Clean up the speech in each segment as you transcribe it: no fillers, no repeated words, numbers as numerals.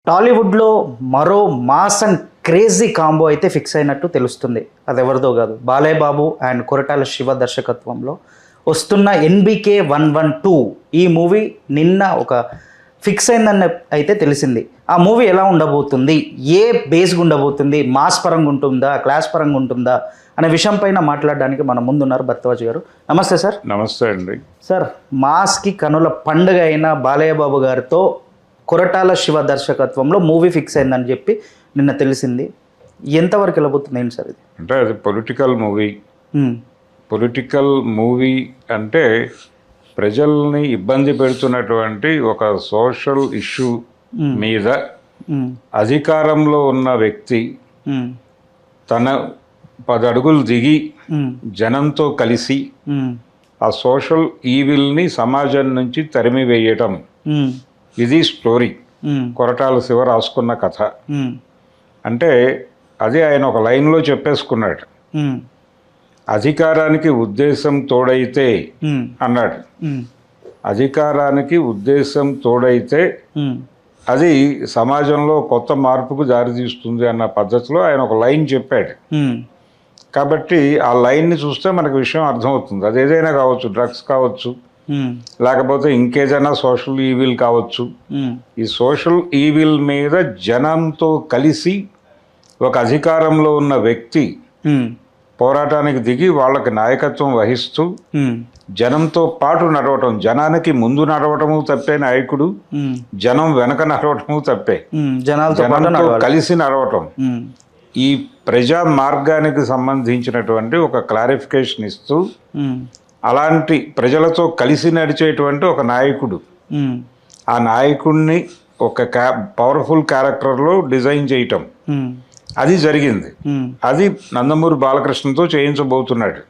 టాలీవుడ్లో మరో mass and crazy combo అయితే ఫిక్స్ అయినట్టు తెలుస్తుంది. అది ఎవరిదో కాదు, బాలయ్య బాబు అండ్ కొరటాల శివ దర్శకత్వంలో వస్తున్న ఎన్బికే 112 ఈ మూవీ నిన్న ఒక ఫిక్స్ అయిందని అయితే తెలిసింది. ఆ మూవీ ఎలా ఉండబోతుంది, ఏ బేస్గా ఉండబోతుంది, మాస్ పరంగా ఉంటుందా, క్లాస్ పరంగా ఉంటుందా అనే విషయం పైన మాట్లాడడానికి మన ముందున్నారు భరద్వాజ్ గారు. నమస్తే సార్. నమస్తే అండి. సార్, మాస్కి కనుల పండుగ అయిన బాలయ్య బాబు గారితో కొరటాల శివ దర్శకత్వంలో మూవీ ఫిక్స్ అయిందని చెప్పి నిన్న తెలిసింది. ఎంతవరకు వెళ్ళబోతుంది ఏంటి సార్ ఇది? అంటే అది పొలిటికల్ మూవీ. పొలిటికల్ మూవీ అంటే ప్రజల్ని ఇబ్బంది పెడుతున్నటువంటి ఒక సోషల్ ఇష్యూ మీద అధికారంలో ఉన్న వ్యక్తి తన 10 అడుగులు దిగి జనంతో కలిసి ఆ సోషల్ ఈవిల్ని సమాజం నుంచి తరిమివేయటం, ఇది స్టోరీ. కొరటాల శివ రాసుకున్న కథ. అంటే అది ఆయన ఒక లైన్లో చెప్పేసుకున్నాడు. అధికారానికి ఉద్దేశం తోడైతే అన్నాడు. అధికారానికి ఉద్దేశం తోడైతే అది సమాజంలో కొత్త మార్పుకు దారితీస్తుంది అన్న పద్ధతిలో ఆయన ఒక లైన్ చెప్పాడు. కాబట్టి ఆ లైన్ని చూస్తే మనకు విషయం అర్థమవుతుంది. అది ఏదైనా కావచ్చు, డ్రగ్స్ కావచ్చు, లేకపోతే ఇంకేదైనా సోషల్ ఈవిల్ కావచ్చు. ఈ సోషల్ ఈవిల్ మీద జనంతో కలిసి ఒక అధికారంలో ఉన్న వ్యక్తి పోరాటానికి దిగి వాళ్ళకి నాయకత్వం వహిస్తూ జనంతో పాటు నడవటం, జనానికి ముందు నడవటము తప్పే నాయకుడు, జనం వెనక నడవటము తప్పే, జనంతో కలిసి నడవటం. ఈ ప్రజా మార్గానికి సంబంధించినటువంటి ఒక క్లారిఫికేషన్ ఇస్తూ అలాంటి ప్రజలతో కలిసి నడిచేటువంటి ఒక నాయకుడు, ఆ నాయకుడిని ఒక పవర్ఫుల్ క్యారెక్టర్లో డిజైన్ చేయటం, అది జరిగింది. అది నందమూరి బాలకృష్ణతో చేయించబోతున్నాడు.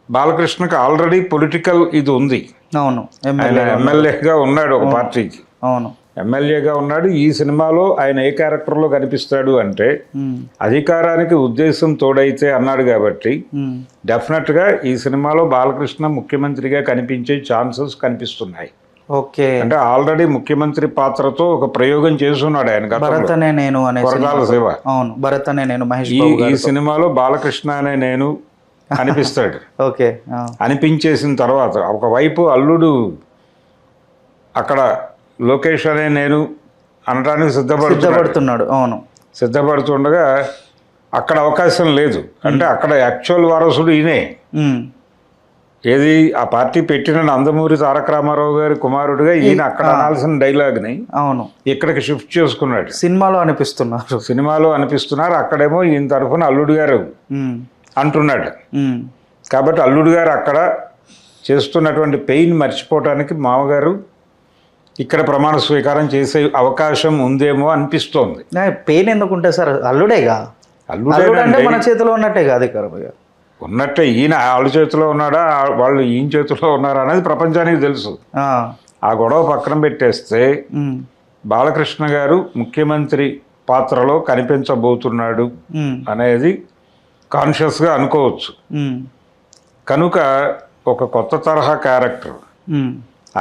బాలకృష్ణకి ఆల్రెడీ పొలిటికల్ ఇది ఉంది. అవును, ఆయన ఎమ్మెల్యేగా ఉన్నాడు ఒక పార్టీకి. అవును, ఎమ్మెల్యేగా ఉన్నాడు. ఈ సినిమాలో ఆయన ఏ క్యారెక్టర్లో కనిపిస్తాడు అంటే అధికారానికి ఉద్దేశం తోడైతే అన్నాడు కాబట్టి డెఫినెట్గా ఈ సినిమాలో బాలకృష్ణ ముఖ్యమంత్రిగా కనిపించే ఛాన్సెస్ కనిపిస్తున్నాయి. ఓకే, అంటే ఆల్రెడీ ముఖ్యమంత్రి పాత్రతో ఒక ప్రయోగం చేస్తున్నాడు ఆయన కొరటాల శివ. అవును, భరత్ అనే నేను, మహేష్ ఈ సినిమాలో బాలకృష్ణ అనే నేను అనిపిస్తాడు. ఓకే, అనిపించేసిన తర్వాత ఒకవైపు అల్లుడు అక్కడ లోకేష్ అనే నేను అనడానికి సిద్ధపడుతున్నాడు. అవును, సిద్ధపడుతుండగా అక్కడ అవకాశం లేదు. అంటే అక్కడ యాక్చువల్ వారసుడు ఈయనే. ఏది ఆ పార్టీ పెట్టిన నందమూరి తారక రామారావు గారి కుమారుడుగా ఈయన అక్కడ అనాల్సిన డైలాగ్ని అవును ఇక్కడికి షిఫ్ట్ చేసుకున్నాడు. సినిమాలో అనిపిస్తున్నారు. అక్కడేమో ఈయన తరఫున అల్లుడు గారు అంటున్నాడు. కాబట్టి అల్లుడు గారు అక్కడ చేస్తున్నటువంటి పెయిన్ మర్చిపోవటానికి మామగారు ఇక్కడ ప్రమాణ స్వీకారం చేసే అవకాశం ఉందేమో అనిపిస్తోంది. పెయిన్ ఎందుకుంటే సార్, అల్లుడేగా. అల్లుడే మన చేతిలో ఉన్నట్టే కాదు, ఉన్నట్టే. ఈయన వాళ్ళ చేతిలో ఉన్నాడా, వాళ్ళు ఈయన చేతిలో ఉన్నారా అనేది ప్రపంచానికి తెలుసు. ఆ గొడవ పక్కన పెట్టేస్తే బాలకృష్ణ గారు ముఖ్యమంత్రి పాత్రలో కనిపించబోతున్నాడు అనేది కాన్షియస్గా అనుకోవచ్చు. కనుక ఒక కొత్త తరహా క్యారెక్టర్,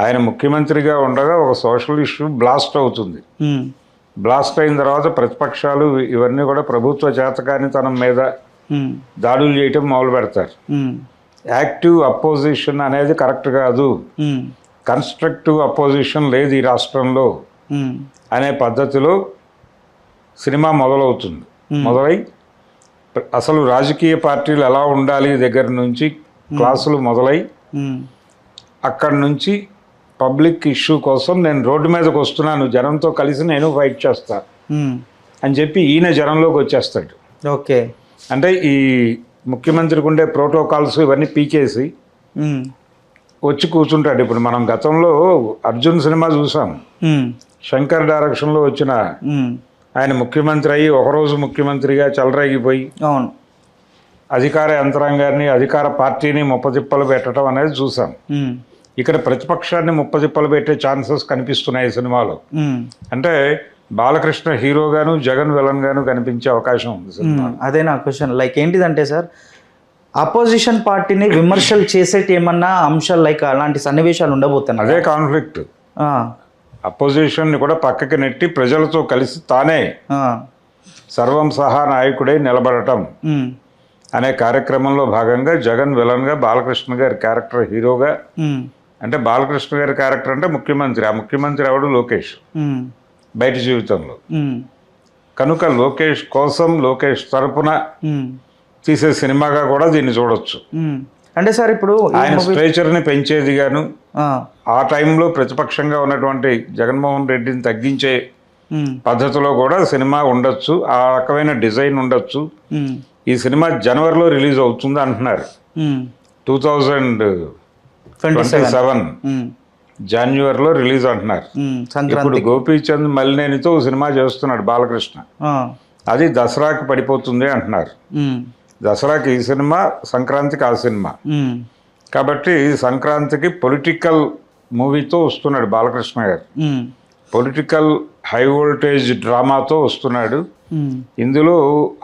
ఆయన ముఖ్యమంత్రిగా ఉండగా ఒక సోషల్ ఇష్యూ బ్లాస్ట్ అవుతుంది. బ్లాస్ట్ అయిన తర్వాత ప్రతిపక్షాలు ఇవన్నీ కూడా ప్రభుత్వ చేతకానితనం మీద దాడులు చేయటం మొదలు పెడతారు. యాక్టివ్ అపోజిషన్ అనేది కరెక్ట్ కాదు, కన్స్ట్రక్టివ్ అపోజిషన్ లేదు ఈ రాష్ట్రంలో అనే పద్ధతిలో సినిమా మొదలవుతుంది. మొదలై అసలు రాజకీయ పార్టీలు ఎలా ఉండాలి దగ్గర నుంచి క్లాసులు మొదలై అక్కడి నుంచి పబ్లిక్ ఇష్యూ కోసం నేను రోడ్డు మీదకి వస్తున్నాను, జనంతో కలిసి నేను ఫైట్ చేస్తా అని చెప్పి ఈయన జనంలోకి వచ్చేస్తాడు. ఓకే, అంటే ఈ ముఖ్యమంత్రికి ఉండే ప్రోటోకాల్స్ ఇవన్నీ పీకేసి వచ్చి కూర్చుంటాడు. ఇప్పుడు మనం గతంలో అర్జున్ సినిమా చూసాం, శంకర్ డైరెక్షన్లో వచ్చిన ఆయన ముఖ్యమంత్రి అయ్యి ఒకరోజు ముఖ్యమంత్రిగా చెలరేగిపోయి అవును అధికార యంత్రాంగాన్ని, అధికార పార్టీని ముప్పతిప్పలు పెట్టడం అనేది చూసాం. ఇక్కడ ప్రతిపక్షాన్ని ముప్పతిప్పలు పెట్టే ఛాన్సెస్ కనిపిస్తున్నాయి ఈ సినిమాలో. అంటే బాలకృష్ణ హీరోగాను, జగన్ విలన్ గాను కనిపించే అవకాశం ఉంది సినిమా. అదే నా క్వశ్చన్. లైక్ ఏంటిదంటే సార్, అపోజిషన్ పార్టీని విమర్శలు చేసేటి ఏమన్నా అంశాలు లైక్ అలాంటి సన్నివేశాలు ఉండబోతున్నాయి. అదే కాన్ఫ్లిక్ట్. అపోజిషన్ని కూడా పక్కకి నెట్టి ప్రజలతో కలిసి తానే సర్వం సహా నాయకుడై నిలబడటం అనే కార్యక్రమంలో భాగంగా జగన్ విలన్గా, బాలకృష్ణ గారి క్యారెక్టర్ హీరోగా. అంటే బాలకృష్ణ గారి క్యారెక్టర్ అంటే ముఖ్యమంత్రి, ఆ ముఖ్యమంత్రి ఎవడు లోకేష్ బయట జీవితంలో. కనుక లోకేష్ కోసం, లోకేష్ తరపున తీసే సినిమాగా కూడా దీన్ని చూడొచ్చు. అంటే సార్ ఇప్పుడు ఆయన స్ట్రేచర్ని పెంచేది గాను, ఆ టైంలో ప్రతిపక్షంగా ఉన్నటువంటి జగన్మోహన్ రెడ్డిని తగ్గించే పద్ధతిలో కూడా సినిమా ఉండొచ్చు, ఆ రకమైన డిజైన్ ఉండొచ్చు. ఈ సినిమా జనవరిలో రిలీజ్ అవుతుంది అంటున్నారు. 2027 జనవరిలో రిలీజ్ అంటున్నారు. ఇప్పుడు గోపీచంద్ మలినేనితో సినిమా చేస్తున్నాడు బాలకృష్ణ, అది దసరాకి పడిపోతుంది అంటున్నారు. దసరాకి ఈ సినిమా, సంక్రాంతికి ఆ సినిమా. కాబట్టి సంక్రాంతికి పొలిటికల్ మూవీతో వస్తున్నాడు బాలకృష్ణ గారు, పొలిటికల్ హై వోల్టేజ్ డ్రామాతో వస్తున్నాడు. ఇందులో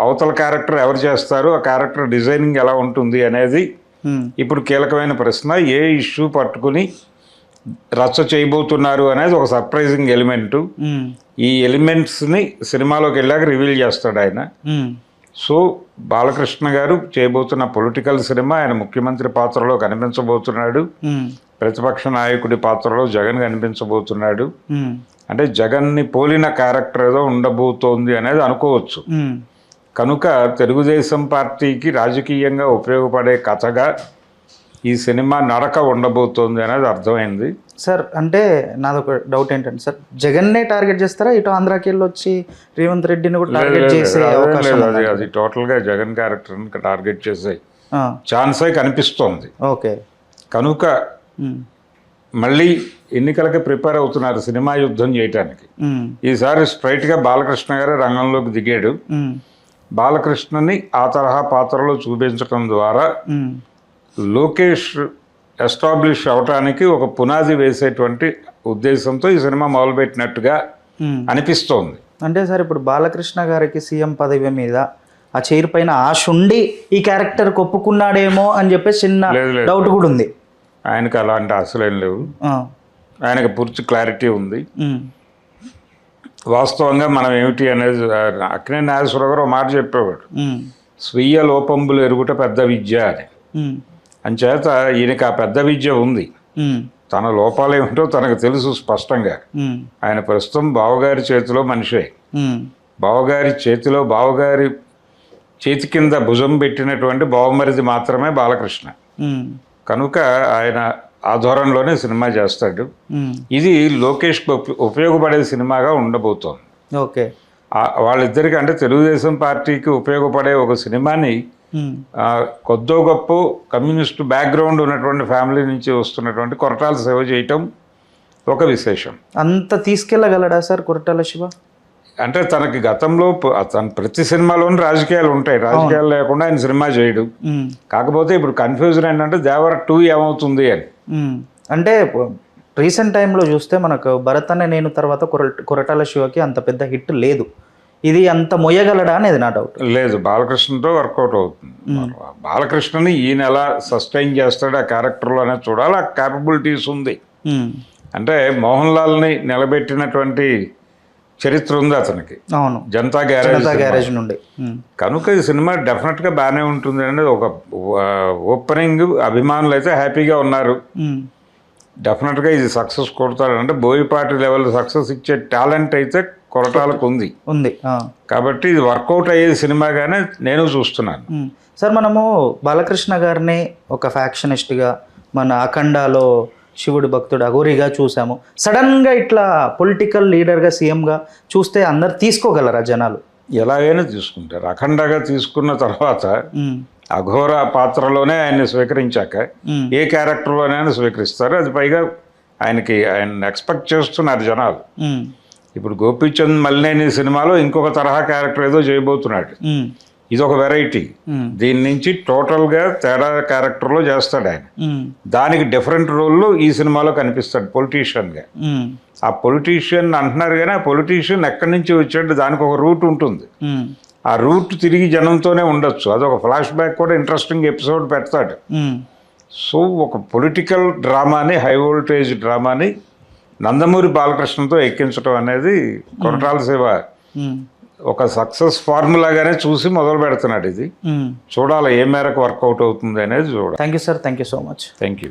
అవతల క్యారెక్టర్ ఎవరు చేస్తారు, ఆ క్యారెక్టర్ డిజైనింగ్ ఎలా ఉంటుంది అనేది ఇప్పుడు కీలకమైన ప్రశ్న. ఏ ఇష్యూ పట్టుకుని రచ్చ చేయబోతున్నారు అనేది ఒక సర్ప్రైజింగ్ ఎలిమెంటు. ఈ ఎలిమెంట్స్ని సినిమాలోకి వెళ్ళాక రివీల్ చేస్తాడు ఆయన. సో బాలకృష్ణ గారు చేయబోతున్న పొలిటికల్ సినిమా, ఆయన ముఖ్యమంత్రి పాత్రలో కనిపించబోతున్నాడు, ప్రతిపక్ష నాయకుడి పాత్రలో జగన్ కనిపించబోతున్నాడు. అంటే జగన్ని పోలిన క్యారెక్టర్ ఏదో ఉండబోతోంది అనేది అనుకోవచ్చు. కనుక తెలుగుదేశం పార్టీకి రాజకీయంగా ఉపయోగపడే కథగా ఈ సినిమా నడక ఉండబోతోంది అనేది అర్థమైంది. సార్ అంటే నాదొక డౌట్ ఏంటంటే సార్, జగన్నే టార్గెట్ చేస్తారా, ఇటు ఆంధ్రాకి వెళ్ళి వచ్చి రేవంత్ రెడ్డిని కూడా టార్గెట్ చేసే అవకాశం? అది టోటల్గా జగన్ క్యారెక్టర్ని టార్గెట్ చేసే ఛాన్సే కనిపిస్తోంది. ఓకే. కనుక మళ్ళీ ఎన్నికలకి ప్రిపేర్ అవుతున్నారు సినిమా యుద్ధం చేయటానికి. ఈసారి స్ట్రైట్గా బాలకృష్ణ గారే రంగంలోకి దిగాడు. బాలకృష్ణని ఆ తరహా పాత్రలో చూపించడం ద్వారా లోకేష్ ఎస్టాబ్లిష్ అవటానికి ఒక పునాది వేసేటువంటి ఉద్దేశంతో ఈ సినిమా మొదలుపెట్టినట్టుగా అనిపిస్తోంది. అంటే సార్ ఇప్పుడు బాలకృష్ణ గారికి సీఎం పదవి మీద ఆ చైర్ పైన ఆశ ఉండి ఈ క్యారెక్టర్ ఒప్పుకున్నాడేమో అని చెప్పేసి చిన్న డౌట్ కూడా ఉంది. ఆయనకు అలాంటి ఆశలేం లేవు, ఆయనకు పూర్తి క్లారిటీ ఉంది. వాస్తవంగా మనం ఏమిటి అనేది అక్కినే నాగేశ్వరరావు గారు ఒక మాట చెప్పేవాడు, స్వీయ లోపంబులు ఎరుగుట పెద్ద విద్య అని. అంచేత ఈయనకి ఆ పెద్ద విద్య ఉంది, తన లోపాలు ఏమిటో తనకు తెలుసు స్పష్టంగా. ఆయన ప్రస్తుతం బావగారి చేతిలో మనిషే, బావగారి చేతిలో, బావగారి చేతి కింద భుజం పెట్టినటువంటి బావమరిది మాత్రమే బాలకృష్ణ. కనుక ఆయన ఆ ధోరణిలోనే సినిమా చేస్తాడు. ఇది లోకేష్కి ఉపయోగపడే సినిమాగా ఉండబోతోంది. ఓకే. వాళ్ళిద్దరికి అంటే తెలుగుదేశం పార్టీకి ఉపయోగపడే ఒక సినిమాని కొద్దో గొప్ప కమ్యూనిస్టు బ్యాక్గ్రౌండ్ ఉన్నటువంటి ఫ్యామిలీ నుంచి వస్తున్నటువంటి కొరటాల సేవ చేయటం ఒక విశేషం. అంత తీసుకెళ్ళగలడా సార్ కొరటాల శివ? అంటే తనకి గతంలో తన ప్రతి సినిమాలోనూ రాజకీయాలు ఉంటాయి, రాజకీయాలు లేకుండా ఆయన సినిమా చేయడు. కాకపోతే ఇప్పుడు కన్ఫ్యూజన్ ఏంటంటే దేవర 2 ఏమవుతుంది అని. అంటే రీసెంట్ టైంలో చూస్తే మనకు భరత్ అనే నేను తర్వాత కొరటాల శివకి అంత పెద్ద హిట్ లేదు. ఇది అంత మొయ్యగలడా అనేది నా డౌట్. లేదు, బాలకృష్ణతో వర్కౌట్ అవుతుంది. బాలకృష్ణని ఈయన ఎలా సస్టైన్ చేస్తాడు ఆ క్యారెక్టర్లో అనేది చూడాలి. ఆ క్యాపబిలిటీస్ ఉంది. అంటే మోహన్ లాల్ని నిలబెట్టినటువంటి చరిత్ర ఉంది అతనికి. అవును, జనతా గ్యారేజ్ నుండి. కనుక ఈ సినిమా డెఫినెట్గా బాగానే ఉంటుంది అనేది ఒక ఓపెనింగ్. అభిమానులు అయితే హ్యాపీగా ఉన్నారు. డెఫినెట్గా ఇది సక్సెస్ కొడతాడంటే బోయపాటి లెవెల్ సక్సెస్ ఇచ్చే టాలెంట్ అయితే కొరటాలకు ఉంది. కాబట్టి ఇది వర్కౌట్ అయ్యే సినిమాగానే నేను చూస్తున్నాను. సార్ మనము బాలకృష్ణ గారిని ఒక ఫ్యాక్షనిస్ట్గా, మన అఖండాలో శివుడి భక్తుడు అఘోరిగా చూసాము. సడన్గా ఇట్లా పొలిటికల్ లీడర్గా, సీఎంగా చూస్తే అందరు తీసుకోగలరా జనాలు? ఎలాగైనా తీసుకుంటారు. అఖండగా తీసుకున్న తర్వాత అఘోర పాత్రలోనే ఆయన్ని స్వీకరించాక ఏ క్యారెక్టర్లోనైనా స్వీకరిస్తారు. అది పైగా ఆయన ఎక్స్పెక్ట్ చేస్తున్నారు జనాలు. ఇప్పుడు గోపీచంద్ మలినేని సినిమాలో ఇంకొక తరహా క్యారెక్టర్ ఏదో చేయబోతున్నాడు. ఇది ఒక వెరైటీ. దీని నుంచి టోటల్గా తేడా క్యారెక్టర్లో చేస్తాడు ఆయన. దానికి డిఫరెంట్ రోల్లో ఈ సినిమాలో కనిపిస్తాడు పొలిటీషియన్గా. ఆ పొలిటీషియన్ అంటున్నారు కానీ ఆ పొలిటీషియన్ ఎక్కడి నుంచి వచ్చాడు, దానికి ఒక రూట్ ఉంటుంది. ఆ రూట్ తిరిగి జనంతోనే ఉండొచ్చు. అదొక ఫ్లాష్ బ్యాక్ కూడా ఇంట్రెస్టింగ్ ఎపిసోడ్ పెడతాడు. సో ఒక పొలిటికల్ డ్రామాని, హై వోల్టేజ్ డ్రామాని నందమూరి బాలకృష్ణతో ఎక్కించడం అనేది కొరటాల శివ ఒక సక్సెస్ ఫార్ములాగానే చూసి మొదలు పెడుతున్నాడు. ఇది చూడాలి ఏ మేరకు వర్కౌట్ అవుతుంది అనేది చూడాలి. Thank you sir, thank you so much. Thank you.